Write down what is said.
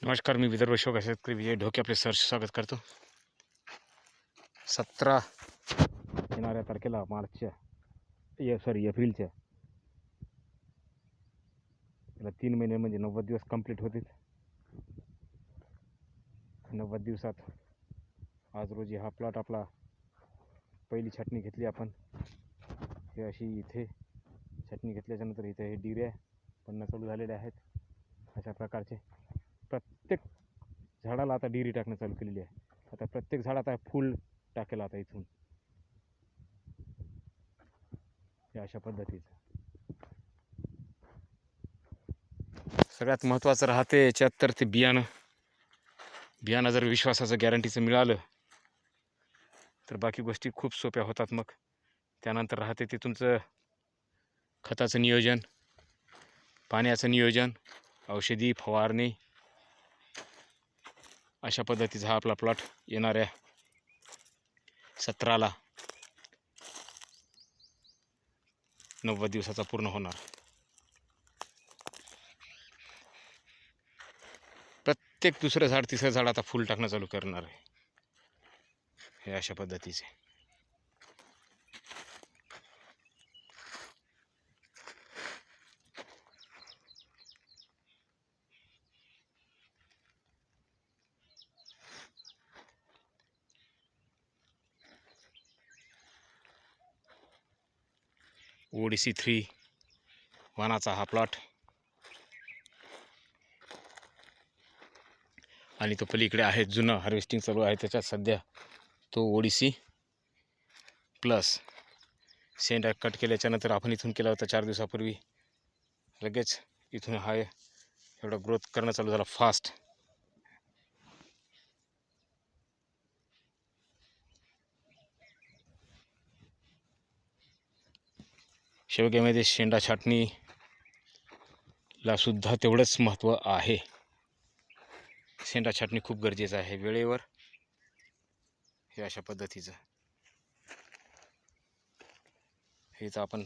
नमस्कार, मी विदर्भ शोक शेतकरी विजय ढोके आपले सहर्ष स्वागत करतो. 17 येणाऱ्या तारखेला एप्रिलच्या त्याला 3 महिने म्हणजे 90 दिवस कंप्लीट होतील. 90 दिवसात आज रोजी हा प्लॉट आपला पहिली छाटणी घेतली आपण. हे अशी इथे छाटणी घेतल्याच्यानंतर इथे हे डिऱ्या पडणं चालू झालेले आहेत. अशा प्रकारचे प्रत्येक झाडाला आता डिरी टाकणं चालू केलेली आहे. आता प्रत्येक झाड आता फुल टाकेल आता इथून. हे अशा पद्धतीचं सगळ्यात महत्त्वाचं राहते याच्यात तर ते बियाणं जर विश्वासाचं गॅरंटीचं मिळालं तर बाकी गोष्टी खूप सोप्या होतात. मग त्यानंतर राहते ते तुमचं खताचं नियोजन, पाण्याचं नियोजन, औषधी फवारणी. अशा पद्धतीचा हा आपला प्लॉट येणाऱ्या 17ला 90 दिवसाचा पूर्ण होणार. प्रत्येक दुसरं झाड तिसरं झाड आता फुल टाकणं चालू करणार आहे. हे अशा पद्धतीचे ODC 3 वाणाचा हा प्लॉट. आणि तो पलीकडे आहे जुनं हार्वेस्टिंग चालू आहे त्याच्यात सध्या तो ODC प्लस. शेंडा कट केल्याच्यानंतर आपण इथून केला होता 4 दिवसापूर्वी. लगेच इथून हा एवढा ग्रोथ करणं चालू झाला फास्ट. शेवग्यामध्ये शेंडा छाटणीला सुद्धा तेवढंच महत्त्व आहे. शेंडा छाटणी खूप गरजेचं आहे वेळेवर. हे अशा पद्धतीचं हे तर आपण